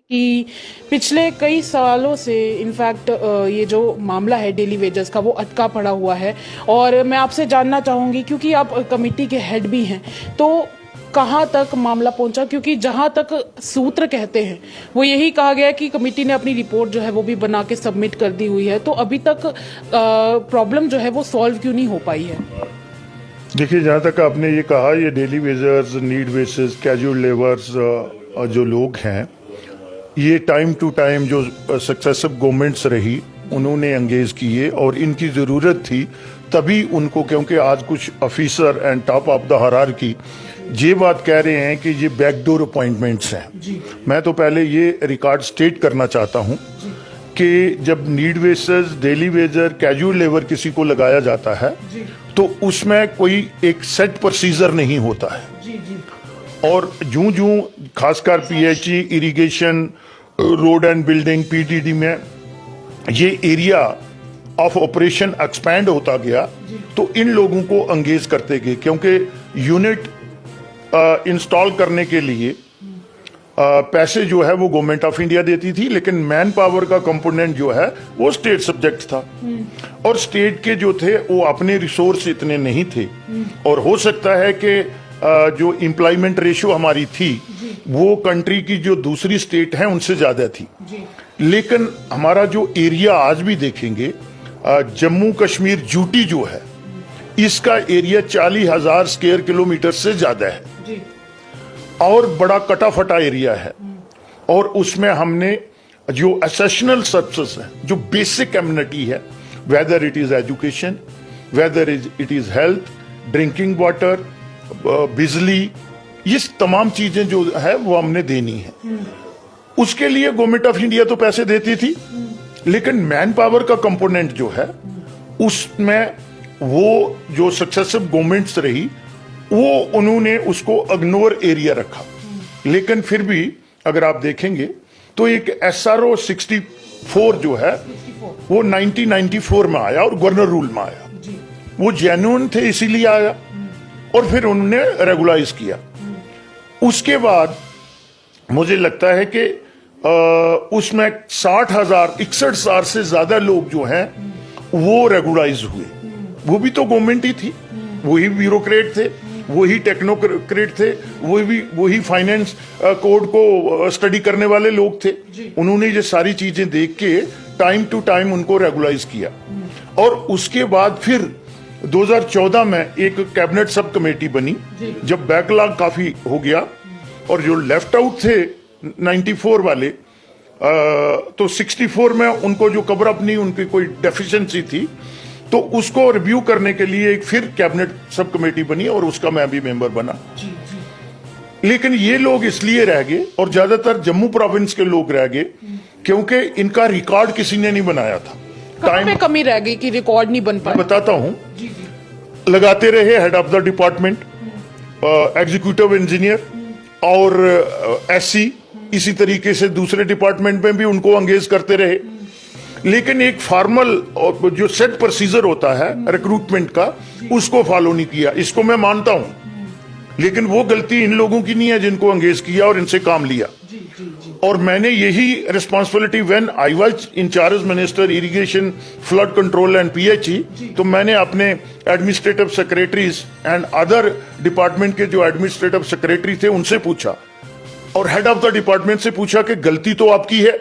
कि पिछले कई सालों से इनफैक्ट ये जो मामला है डेली वेजेस का वो अटका पड़ा हुआ है। और मैं आपसे जानना चाहूँगी, क्योंकि आप कमेटी के हेड भी हैं, तो कहाँ तक मामला पहुंचा? क्योंकि जहाँ तक सूत्र कहते हैं वो यही कहा गया कि कमेटी ने अपनी रिपोर्ट जो है वो भी बना के सबमिट कर दी हुई है, तो अभी तक प्रॉब्लम जो है वो सॉल्व क्यों नहीं हो पाई है? देखिए, जहाँ तक आपने ये कहा, ये daily wagers, need basis, casual labours जो लोग हैं, ये टाइम टू टाइम जो सक्सेसिव गवर्नमेंट्स रही उन्होंने एंगेज किए और इनकी ज़रूरत थी तभी उनको, क्योंकि आज कुछ officer and top of the hierarchy ये बात कह रहे हैं कि ये बैकडोर अपॉइंटमेंट्स हैं। मैं तो पहले ये रिकॉर्ड स्टेट करना चाहता हूँ कि जब need basis, daily Vaser, casual labour किसी को लगाया जाता है तो उसमें कोई एक सेट प्रोसीजर नहीं होता है। और जूं जूं खासकर PHE, irrigation, road and building, PDD में ये एरिया ऑफ ऑपरेशन एक्सपैंड होता गया तो इन लोगों को एंगेज करते गए, क्योंकि यूनिट इंस्टॉल करने के लिए पैसे जो है वो गवर्नमेंट ऑफ इंडिया देती थी, लेकिन मैन पावर का कंपोनेंट जो है वो स्टेट सब्जेक्ट था। और स्टेट के जो थे वो अपने रिसोर्स इतने नहीं थे, और हो सकता है कि जो एम्प्लॉयमेंट रेशियो हमारी थी वो कंट्री की जो दूसरी स्टेट है उनसे ज्यादा थी। लेकिन हमारा जो एरिया आज भी देखेंगे, जम्मू कश्मीर यूटी जो है, इसका एरिया 40,000 स्क्वायर किलोमीटर से ज्यादा है और बड़ा कटा फटा एरिया है। और उसमें हमने जो एसेशनल सर्विसेज है, जो बेसिक कम्युनिटी है, whether it is education, whether it is health, drinking water, बिजली, ये तमाम चीजें जो है वो हमने देनी है। उसके लिए गवर्नमेंट ऑफ इंडिया तो पैसे देती थी, लेकिन मैन पावर का कंपोनेंट जो है उसमें वो जो सक्सेसिव गवर्नमेंट्स रही वो उन्होंने उसको इग्नोर एरिया रखा। लेकिन फिर भी अगर आप देखेंगे तो एक SRO 64 जो है वो 1994 में आया और गवर्नर रूल में आया। वो जेन्युइन थे इसीलिए आया और फिर उन्होंने रेगुलाइज किया। उसके बाद मुझे लगता है कि उसमें 61,000 से ज्यादा लोग जो हैं वो रेगुलाइज हुए। वो भी तो गवर्नमेंट ही थी, वही ब्यूरोक्रेट थे, वही टेक्नोक्रेट थे, वही फाइनेंस कोड को स्टडी करने वाले लोग थे। उन्होंने ये सारी चीजें देख के टाइम टू टाइम उनको रेगुलाइज किया। और उसके बाद फिर 2014 में एक कैबिनेट सब कमेटी बनी, जब बैकलॉग काफी हो गया और जो लेफ्ट आउट थे 94 वाले, तो 64 में उनको जो कवर अप नहीं, उनकी कोई डेफिशिएंसी थी, तो उसको रिव्यू करने के लिए एक फिर कैबिनेट सब कमेटी बनी और उसका मैं भी मेंबर बना। लेकिन ये लोग इसलिए रह गए और ज्यादातर जम्मू प्रोविंस के लोग रह गए क्योंकि इनका रिकॉर्ड किसी ने नहीं बनाया था। टाइम में कमी रह गई कि रिकॉर्ड नहीं बन पाया। बताता हूं, लगाते रहे head of the department, executive engineer और SC, इसी तरीके से दूसरे डिपार्टमेंट में भी उनको एंगेज करते रहे। लेकिन एक फॉर्मल और जो सेट प्रोसीजर होता है रिक्रूटमेंट का, उसको फॉलो नहीं किया। इसको मैं मानता हूं, लेकिन वो गलती इन लोगों की नहीं है जिनको एंगेज किया और इनसे काम लिया। और मैंने यही responsibility when I was in charge minister irrigation, flood control and PHE, तो मैंने अपने administrative secretaries and other department के जो एडमिनिस्ट्रेटिव सेक्रेटरी थे उनसे पूछा और हेड ऑफ द डिपार्टमेंट से पूछा कि गलती तो आपकी है,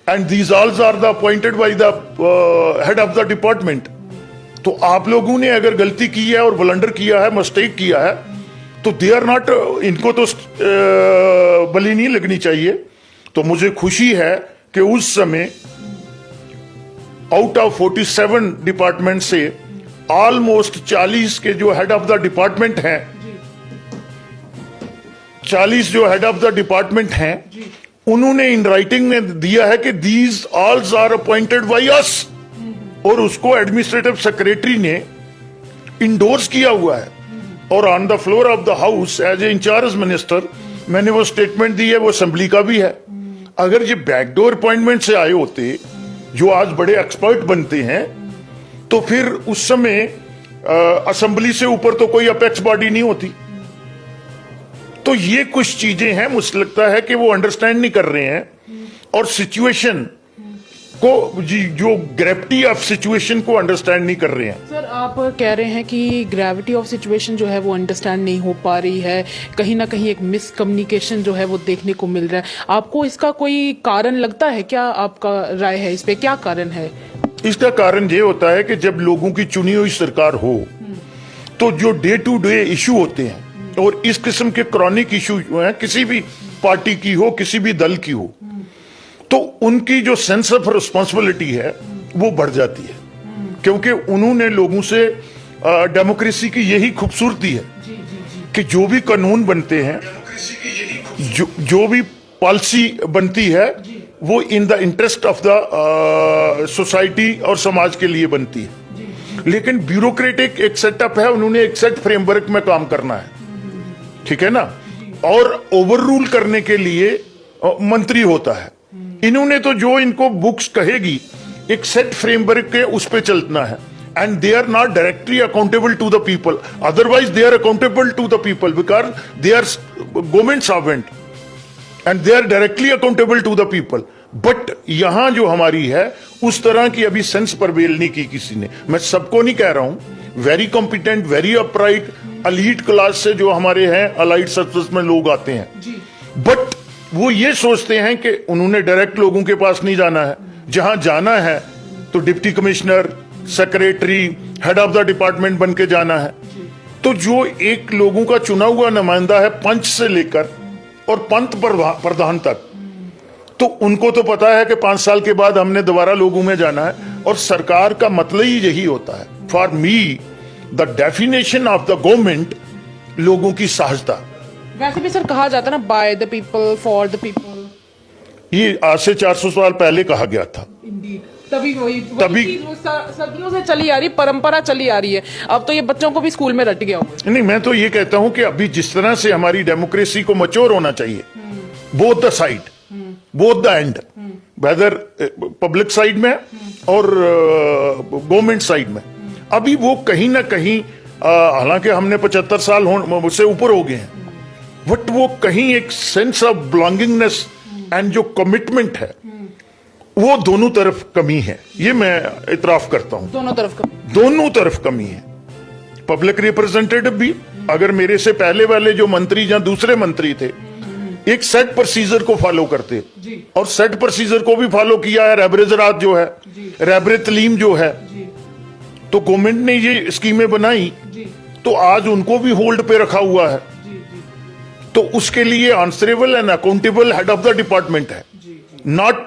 and these alls are the appointed by the head of the department. तो आप लोगों ने अगर गलती की है और ब्लंडर किया है, मिस्टेक किया है, तो दे आर नॉट, इनको तो बलि नहीं लगनी चाहिए। तो मुझे खुशी है कि उस समय आउट ऑफ 47 डिपार्टमेंट से ऑलमोस्ट 40 के जो हेड ऑफ द डिपार्टमेंट हैं, 40 जो हेड ऑफ द डिपार्टमेंट हैं, उन्होंने इन राइटिंग में दिया है कि these alls are appointed by us, और उसको एडमिनिस्ट्रेटिव सेक्रेटरी ने इंडोर्स किया हुआ है। और on the floor of the house as a in charge minister मैंने वो स्टेटमेंट दी है, वो असेंबली का भी है। अगर ये बैकडोर अपॉइंटमेंट से आए होते जो आज बड़े एक्सपर्ट बनते हैं, तो फिर उस समय असेंबली से ऊपर तो कोई अपेक्स बॉडी नहीं होती। तो ये कुछ चीजें हैं, मुझे लगता है कि वो अंडरस्टैंड नहीं कर रहे हैं और सिचुएशन को जो ग्रेविटी ऑफ सिचुएशन को अंडरस्टैंड नहीं कर रहे हैं। सर आप कह रहे हैं कि ग्रेविटी ऑफ सिचुएशन जो है वो अंडरस्टैंड नहीं हो पा रही है, कहीं ना कहीं एक मिसकम्युनिकेशन जो है वो देखने को मिल रहा है। आपको इसका कोई कारण लगता है क्या? आपका राय है इस पे, क्या कारण है? इसका कारण ये होता है कि जब लोगों की चुनी हुई सरकार हो तो जो डे टू डे इशू होते हैं और इस किस्म के क्रॉनिक इशू हैं, किसी भी पार्टी की हो, किसी भी दल की हो, तो उनकी जो सेंस ऑफ रिस्पॉन्सिबिलिटी है वो बढ़ जाती है, क्योंकि उन्होंने लोगों से डेमोक्रेसी की यही खूबसूरती है कि जो भी कानून बनते हैं, जो भी पॉलिसी बनती है, वो in the interest of the society और समाज के लिए बनती है। लेकिन ब्यूरोक्रेटिक एक सेटअप है, उन्होंने एक सेट फ्रेमवर्क में काम करना है, ठीक है ना, और ओवर रूल करने के लिए मंत्री होता है। इन्होंने तो जो इनको बुक्स कहेगी एक सेट फ्रेमवर्क के उस पे चलना है, and they are not directly accountable to the people, otherwise they are accountable to the people because they are government servant and they are directly accountable to the people. But यहां जो हमारी है उस तरह की अभी सेंस परवेल नहीं की किसी ने। मैं सबको नहीं कह रहा हूं, very competent, very upright, elite class से जो हमारे हैं अलाइड सर्विस में लोग आते हैं, बट वो ये सोचते हैं कि उन्होंने डायरेक्ट लोगों के पास नहीं जाना है, जहां जाना है तो deputy commissioner, secretary, head of the department बन के जाना है। तो जो एक लोगों का चुना हुआ नुमाइंदा है पंच से लेकर और पंत प्रधान तक, तो उनको तो पता है कि 5 साल के बाद हमने दोबारा लोगों में जाना है, और सरकार का मतलब ही यही होता है। For me the definition of the government लोगों की सहजता। वैसे भी सर कहा जाता है ना, by the people for the people, ये आज से 400 साल पहले कहा गया था। तभी सदियों से चली आ रही परंपरा चली आ रही है। अब तो ये बच्चों को भी स्कूल में रट गया हुआ। नहीं, मैं तो ये कहता हूं कि अभी जिस तरह से हमारी डेमोक्रेसी को मैच्योर होना चाहिए, both the side, both the end, whether public side में और गवर्नमेंट साइड में, अभी वो कहीं ना कहीं, हालांकि हमने 75 साल से ऊपर हो गए हैं, बट वो कहीं एक सेंस ऑफ बिलोंगिंगनेस एंड जो कमिटमेंट है वो दोनों तरफ कमी है। ये मैं इतराफ करता हूं, दोनों तरफ कमी है। पब्लिक रिप्रेजेंटेटिव भी, अगर मेरे से पहले वाले जो मंत्री या दूसरे मंत्री थे एक सेट प्रोसीजर को फॉलो करते, और सेट प्रोसीजर को भी फॉलो किया है, रहबरे ज़राअत जो है, रहबरे तलीम जो है, तो गवर्नमेंट ने ये स्कीमें बनाई, तो आज उनको भी होल्ड पे रखा हुआ है। तो उसके लिए answerable and accountable head of the department है, नॉट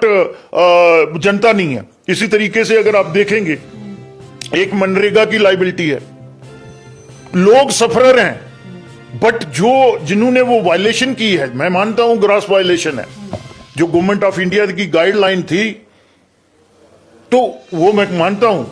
जनता नहीं है। इसी तरीके से अगर आप देखेंगे, एक मनरेगा की लाइबिलिटी है, लोग सफरर हैं, बट जिन्होंने वो वायलेशन की है, मैं मानता हूं ग्रॉस वायलेशन है, जो गवर्नमेंट ऑफ इंडिया की गाइडलाइन थी, तो वो मैं मानता हूं,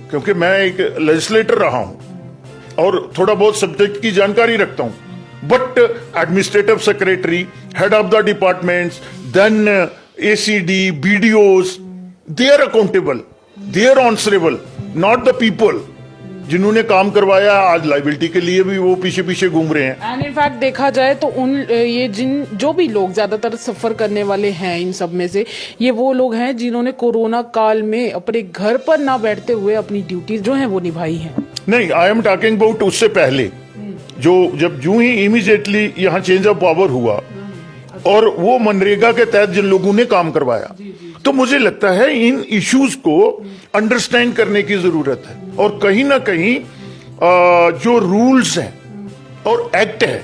क्योंकि मैं एक लेजिस्लेटर रहा हूं और थोड़ा बहुत सब्जेक्ट की जानकारी रखता हूं। But administrative secretary, head of the departments, then ACD, BDOs, they are accountable, they are answerable, not the people जिन्होंने काम करवाया। आज लाइबिलिटी के लिए भी वो पीछे पीछे घूम रहे हैं। एंड इनफैक्ट देखा जाए तो जो भी लोग ज्यादातर सफर करने वाले हैं इन सब में से, ये वो लोग हैं जिन्होंने कोरोना काल में अपने घर पर ना बैठते हुए अपनी ड्यूटी जो है वो निभाई है। नहीं, आई एम टॉकिंग अबाउट उससे पहले, जब यूं ही इमीडिएटली यहाँ चेंज ऑफ पावर हुआ और वो मनरेगा के तहत जिन लोगों ने काम करवाया, तो मुझे लगता है इन इश्यूज को अंडरस्टैंड करने की जरूरत है, और कहीं ना कहीं जो रूल्स हैं और एक्ट है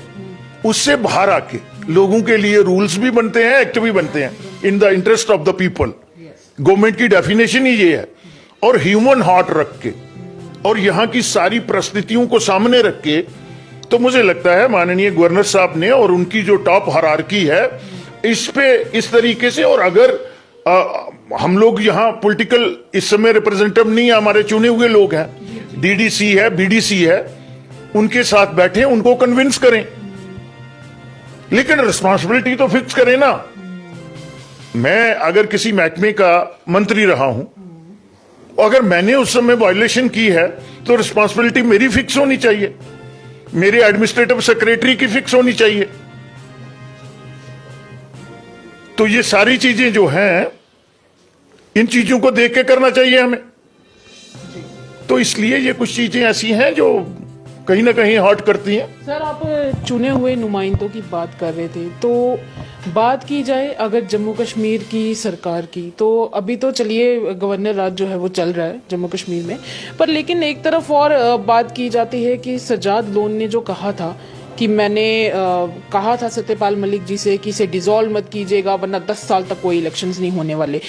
उससे बाहर आके लोगों के लिए रूल्स भी बनते हैं, एक्ट भी बनते हैं, in the interest of the people. Government की डेफिनेशन ही ये है, और ह्यूमन हार्ट रख के और यहाँ की सारी परिस्थितियों को सामने रख के, तो मुझे लगता है माननीय गवर्नर साहब ने और उनकी जो टॉप हायरार्की है इस पे इस तरीके से, और अगर हम लोग यहाँ पॉलिटिकल इस समय रिप्रेजेंटेटिव नहीं है, हमारे चुने हुए लोग हैं, डीडीसी है, बीडीसी है, उनके साथ बैठे उनको कन्विंस करें, लेकिन रिस्पांसिबिलिटी तो फिक्स करें ना। मैं अगर किसी महकमे का मंत्री रहा हूं, अगर मैंने उस समय वायलेशन की है तो रिस्पांसिबिलिटी मेरी फिक्स होनी चाहिए, मेरे एडमिनिस्ट्रेटिव सेक्रेटरी की फिक्स होनी चाहिए, तो ये सारी चीजें जो हैं, इन चीजों को देख के करना चाहिए हमें। तो इसलिए ये कुछ चीजें ऐसी हैं जो कहीं ना कहीं हर्ट करती हैं। सर, आप चुने हुए नुमाइंदों की बात कर रहे थे, तो बात की जाए अगर जम्मू कश्मीर की सरकार की, तो अभी तो चलिए गवर्नर राज जो है वो चल रहा है जम्मू कश्मीर में, पर लेकिन एक तरफ और बात की जाती है कि सज्जाद लोन ने जो कहा था कि मैंने कहा था सत्यपाल मलिक जी से कि इसे डिसॉल्व मत कीजिएगा वरना 10 साल तक कोई इलेक्शंस नहीं होने वाले,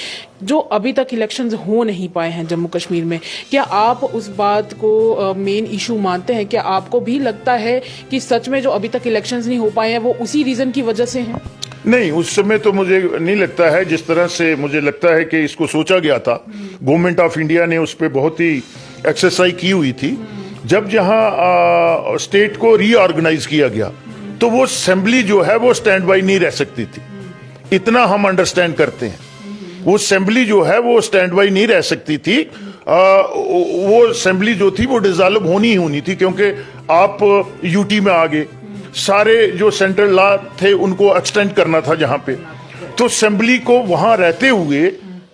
जो अभी तक इलेक्शंस हो नहीं पाए हैं जम्मू कश्मीर में। क्या आप उस बात को मेन इशू मानते हैं? क्या आपको भी लगता है कि सच में जो अभी तक इलेक्शंस नहीं हो पाए हैं वो उसी रीजन की वजह से हैं? नहीं, उस समय तो मुझे नहीं लगता है। जिस तरह से मुझे लगता है कि इसको सोचा गया था, गवर्नमेंट ऑफ इंडिया ने उस पर बहुत ही एक्सरसाइज की हुई थी। जब जहां स्टेट को रीऑर्गेनाइज किया गया तो वो असेंबली जो है वो स्टैंड बाई नहीं रह सकती थी, इतना हम अंडरस्टैंड करते हैं। वो असेंबली जो है वो स्टैंड बाई नहीं रह सकती थी। वो असेंबली जो थी वो डिसॉल्व होनी ही होनी थी, क्योंकि आप यूटी में आ गए, सारे जो सेंट्रल लॉ थे उनको एक्सटेंड करना था जहां पे, तो असेंबली को वहां रहते हुए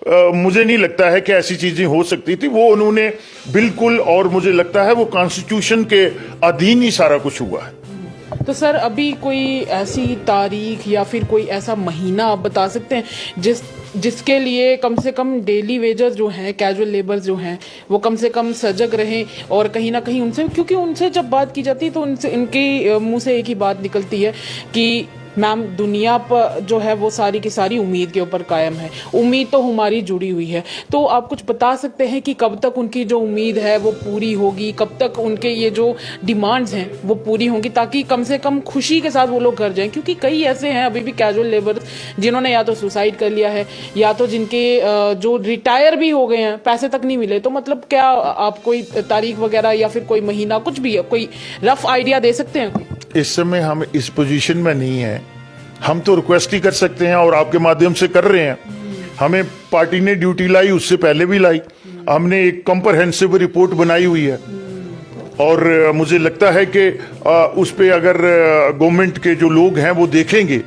मुझे नहीं लगता है कि ऐसी चीजें हो सकती थी। वो उन्होंने बिल्कुल, और मुझे लगता है वो कॉन्स्टिट्यूशन के अधीन ही सारा कुछ हुआ है। तो सर, अभी कोई ऐसी तारीख या फिर कोई ऐसा महीना आप बता सकते हैं जिसके लिए कम से कम डेली वेजर्स जो हैं, कैजुअल लेबर्स जो हैं, वो कम से कम सजग रहें और कहीं ना कहीं उनसे, क्योंकि उनसे जब बात की जाती है तो उनसे, इनके मुंह से एक ही बात निकलती है कि मैम दुनिया पर जो है वो सारी की सारी उम्मीद के ऊपर कायम है, उम्मीद तो हमारी जुड़ी हुई है। तो आप कुछ बता सकते हैं कि कब तक उनकी जो उम्मीद है वो पूरी होगी, कब तक उनके ये जो डिमांड्स हैं वो पूरी होंगी, ताकि कम से कम खुशी के साथ वो लोग घर जाएं? क्योंकि कई ऐसे हैं अभी भी कैजुअल लेबर जिन्होंने या तो सुसाइड कर लिया है या तो जिनके जो रिटायर भी हो गए हैं, पैसे तक नहीं मिले। तो मतलब क्या आप कोई तारीख वगैरह या फिर कोई महीना, कुछ भी कोई रफ आइडिया दे सकते हैं? इस समय हम इस पोजीशन में नहीं है। हम तो रिक्वेस्ट ही कर सकते हैं और आपके माध्यम से कर रहे हैं। हमें पार्टी ने ड्यूटी लाई, उससे पहले भी लाई। हमने एक कॉम्प्रहेंसिव रिपोर्ट बनाई हुई है और मुझे लगता है कि उस पे अगर गवर्नमेंट के जो लोग हैं वो देखेंगे,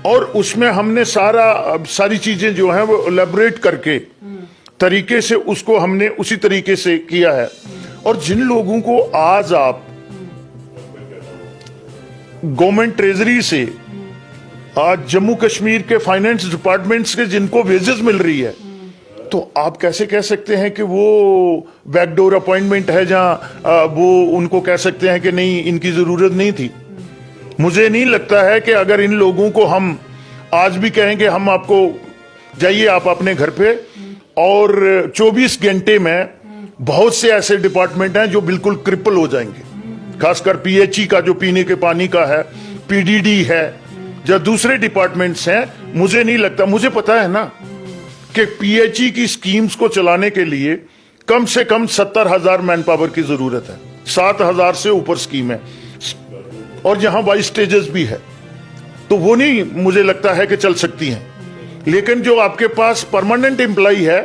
और उसमें हमने सारी चीजें जो हैं वो एलेबोरेट करके तरीके से उसको हमने उसी तरीके से किया है। और जिन लोगों को आज आप गवर्नमेंट ट्रेजरी से, आज जम्मू कश्मीर के फाइनेंस डिपार्टमेंट्स के जिनको वेजेस मिल रही है, तो आप कैसे कह सकते हैं कि वो बैकडोर अपॉइंटमेंट है जहां वो उनको कह सकते हैं कि नहीं, इनकी जरूरत नहीं थी। मुझे नहीं लगता है कि अगर इन लोगों को हम आज भी कहेंगे हम आपको जाइए आप अपने घर पे, और 24 घंटे में बहुत से ऐसे डिपार्टमेंट हैं जो बिल्कुल क्रिपल हो जाएंगे, खासकर पीएचई का जो पीने के पानी का है, पीडीडी है, जो दूसरे डिपार्टमेंट्स हैं। मुझे नहीं लगता, मुझे पता है ना कि पीएचई की स्कीम्स को चलाने के लिए कम से कम 70,000 मैन पावर की जरूरत है। 7,000 से ऊपर स्कीम है और यहां 22 स्टेजेस भी है, तो वो नहीं मुझे लगता है कि चल सकती हैं। लेकिन जो आपके पास परमानेंट एम्प्लॉय है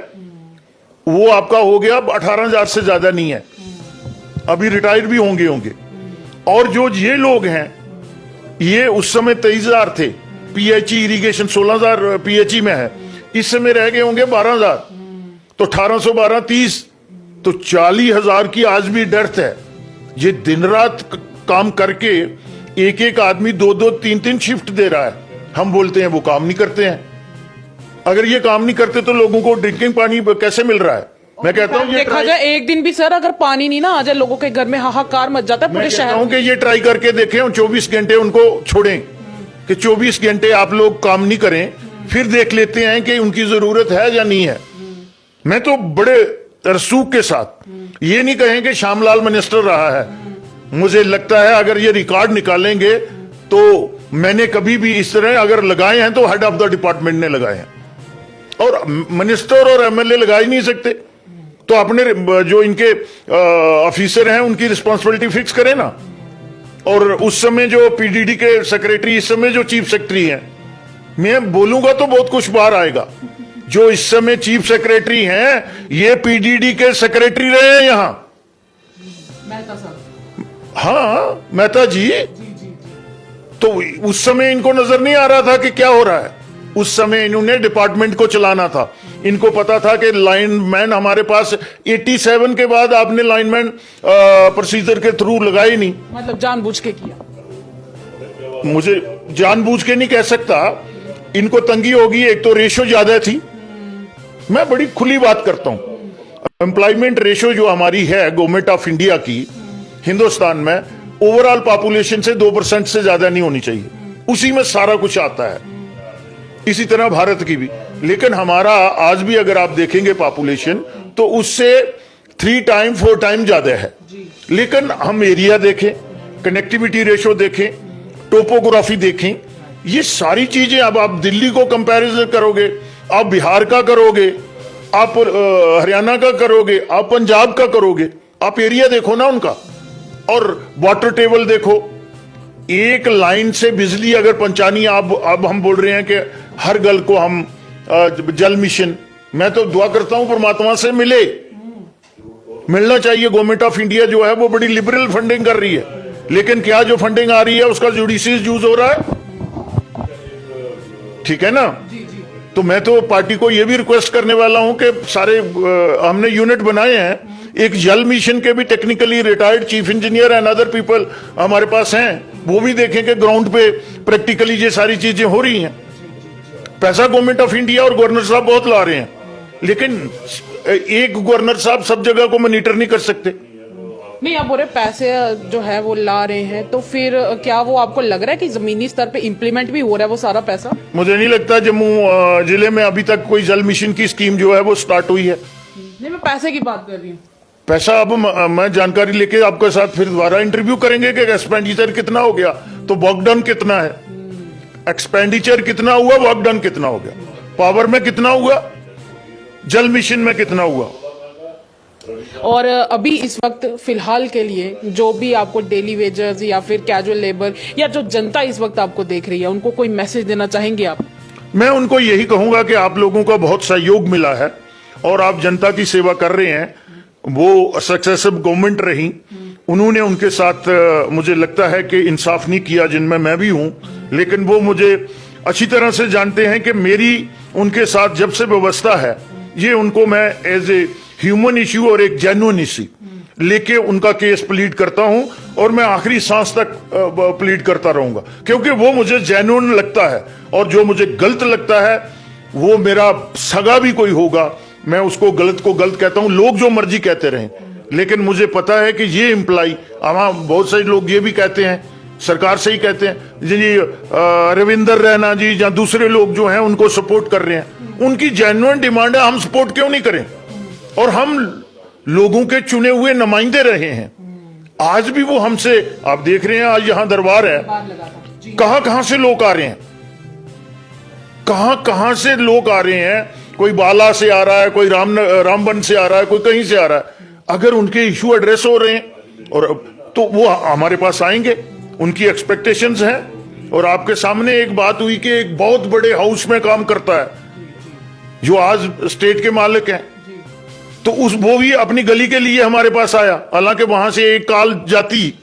वो आपका हो गया 18,000 से ज्यादा नहीं है, अभी रिटायर भी होंगे। और जो ये लोग हैं, ये उस समय 23,000 थे, पीएचई इरिगेशन 16,000 पीएचई में है, इस समय रह गए होंगे 12,000, तो 1812 30, तो 40,000 की आज भी डेथ है। ये दिन रात काम करके एक एक आदमी 2-2 3-3 शिफ्ट दे रहा है। हम बोलते हैं वो काम नहीं करते हैं। अगर ये काम नहीं करते तो लोगों को ड्रिंकिंग पानी कैसे मिल रहा है? मैं कहता हूँ देखा जाए एक दिन भी सर अगर पानी नहीं ना आ जाए, लोगों के घर में हाहाकार मच जाता है पूरे शहर में। कि ये ट्राई करके देखें, 24 घंटे उनको छोड़ें कि 24 घंटे आप लोग काम नहीं करें, फिर देख लेते हैं कि उनकी जरूरत है या नहीं है। मैं तो बड़े रसूख के साथ ये नहीं कहें कि श्यामलाल मिनिस्टर रहा है। मुझे लगता है अगर ये रिकॉर्ड निकालेंगे तो मैंने कभी भी इस तरह अगर लगाए हैं तो हेड ऑफ द डिपार्टमेंट ने लगाए हैं, और मिनिस्टर और एमएलए लगा ही नहीं सकते। तो अपने जो इनके ऑफिसर हैं उनकी रिस्पांसिबिलिटी फिक्स करें ना। और उस समय जो पीडीडी के सेक्रेटरी, इस समय जो चीफ सेक्रेटरी हैं, मैं बोलूंगा तो बहुत कुछ बाहर आएगा। जो इस समय चीफ सेक्रेटरी हैं ये पीडीडी के सेक्रेटरी रहे हैं यहां, मेहता साहब। हाँ मेहता जी। तो उस समय इनको नजर नहीं आ रहा था कि क्या हो रहा है। उस समय इन्होंने डिपार्टमेंट को चलाना था। इनको पता था कि लाइनमैन हमारे पास 87 के बाद आपने लाइनमैन प्रोसीजर के थ्रू लगाए नहीं। मतलब जानबूझ के किया? मुझे जानबूझ के नहीं कह सकता, इनको तंगी होगी। एक तो रेशो ज्यादा थी, मैं बड़ी खुली बात करता हूं। एम्प्लॉयमेंट रेशो जो हमारी है गवर्नमेंट ऑफ इंडिया की हिंदुस्तान में, ओवरऑल पॉपुलेशन से 2% से ज्यादा नहीं होनी चाहिए, उसी में सारा कुछ आता है। इसी तरह भारत की भी। लेकिन हमारा आज भी अगर आप देखेंगे पॉपुलेशन तो उससे 3 टाइम 4 टाइम ज्यादा है। लेकिन हम एरिया देखें, कनेक्टिविटी रेशो देखें, टोपोग्राफी देखें, ये सारी चीजें अब आप दिल्ली को कंपैरिजन करोगे, आप बिहार का करोगे, आप हरियाणा का करोगे, आप पंजाब का करोगे, आप एरिया देखो ना उनका, और वाटर टेबल देखो। एक लाइन से बिजली अगर पहुंचानी है, अब हम बोल रहे हैं कि हर घर को हम जल मिशन, मैं तो दुआ करता हूं परमात्मा से मिलना चाहिए। गवर्नमेंट ऑफ इंडिया जो है वो बड़ी लिबरल फंडिंग कर रही है, लेकिन क्या जो फंडिंग आ रही है उसका जुडिशियस यूज हो रहा है? ठीक है ना? तो मैं तो पार्टी को यह भी रिक्वेस्ट करने वाला हूं कि सारे हमने यूनिट बनाए हैं, एक जल मिशन के भी technically retired chief engineer and other people हमारे पास हैं, वो भी देखें कि ग्राउंड पे प्रैक्टिकली ये सारी चीजें हो रही हैं। पैसा गवर्नमेंट ऑफ इंडिया और गवर्नर साहब बहुत ला रहे हैं, लेकिन एक गवर्नर साहब सब जगह को मॉनिटर नहीं कर सकते। नहीं, आप बोल रहे पैसे जो है वो ला रहे हैं, तो फिर क्या वो आपको लग रहा है कि जमीनी स्तर पे इम्प्लीमेंट भी हो रहा है वो सारा पैसा? मुझे नहीं लगता जम्मू जिले में अभी तक कोई जल मिशन की स्कीम जो है वो स्टार्ट हुई है। नहीं, मैं पैसे की बात कर रही हूँ। पैसा अब मैं जानकारी लेके आपके साथ फिर दोबारा इंटरव्यू करेंगे कि एक्सपेंडिचर कितना हो गया, तो वर्क डन कितना है, एक्सपेंडिचर कितना हुआ, वर्क डन कितना हो गया, पावर में कितना हुआ, जल मिशन में कितना हुआ। और अभी इस वक्त फिलहाल के लिए जो भी आपको डेली वेजर्स या फिर कैजुअल लेबर या जो जनता इस वक्त आपको देख रही है, उनको कोई मैसेज देना चाहेंगे आप? मैं उनको यही कहूंगा कि आप लोगों का बहुत सहयोग मिला है और आप जनता की सेवा कर रहे हैं। वो सक्सेसिव गवर्नमेंट रही, उन्होंने उनके साथ मुझे लगता है कि इंसाफ नहीं किया, जिनमें मैं भी हूं, लेकिन वो मुझे अच्छी तरह से जानते हैं कि मेरी उनके साथ जब से व्यवस्था है, ये उनको मैं एज ए ह्यूमन इश्यू और एक जेन्युइन इश्यू लेके उनका केस प्लीड करता हूं, और मैं आखिरी सांस तक प्लीड करता रहूंगा, क्योंकि वो मुझे जेन्युइन लगता है। और जो मुझे गलत लगता है, वो मेरा सगा भी कोई होगा, मैं उसको गलत को गलत कहता हूं, लोग जो मर्जी कहते रहें, लेकिन मुझे पता है कि ये एम्प्लॉय, बहुत सारे लोग ये भी कहते हैं, सरकार से ही कहते हैं जी, रविंदर रैना जी या दूसरे लोग जो हैं उनको सपोर्ट कर रहे हैं, उनकी जेन्युइन डिमांड है, हम सपोर्ट क्यों नहीं करें? और हम लोगों के चुने हुए नुमाइंदे रहे हैं, आज भी वो हमसे, आप देख रहे हैं आज यहां दरबार है, कहां कहां से लोग आ रहे हैं, कहां कहां से लोग आ रहे हैं, कोई बाला से आ रहा है, कोई रामबन से आ रहा है, कोई कहीं से आ रहा है। अगर उनके इश्यू एड्रेस हो रहे हैं और तो वो हमारे पास आएंगे, उनकी एक्सपेक्टेशंस हैं। और आपके सामने एक बात हुई कि एक बहुत बड़े हाउस में काम करता है जो आज स्टेट के मालिक हैं, तो वो भी अपनी गली के लिए हमारे पास आया, हालांकि वहां से एक कॉल जाती।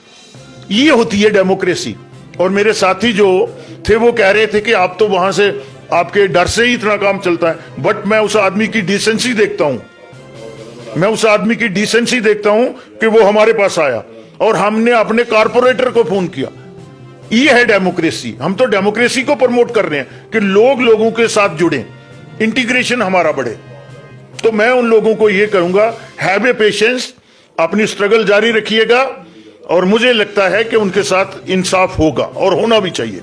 ये होती है डेमोक्रेसी। और मेरे साथी जो थे वो कह रहे थे कि आप तो वहां से, आपके डर से ही इतना काम चलता है, बट मैं उस आदमी की डिसेंसी देखता हूं, मैं उस आदमी की डिसेंसी देखता हूं कि वो हमारे पास आया और हमने अपने कारपोरेटर को फोन किया। ये है डेमोक्रेसी। हम तो डेमोक्रेसी को प्रमोट कर रहे हैं कि लोग लोगों के साथ जुड़े, इंटीग्रेशन हमारा बढ़े। तो मैं उन लोगों को ये कहूंगा, हैव ए पेशेंस, अपनी स्ट्रगल जारी रखिएगा, और मुझे लगता है कि उनके साथ इंसाफ होगा और होना भी चाहिए।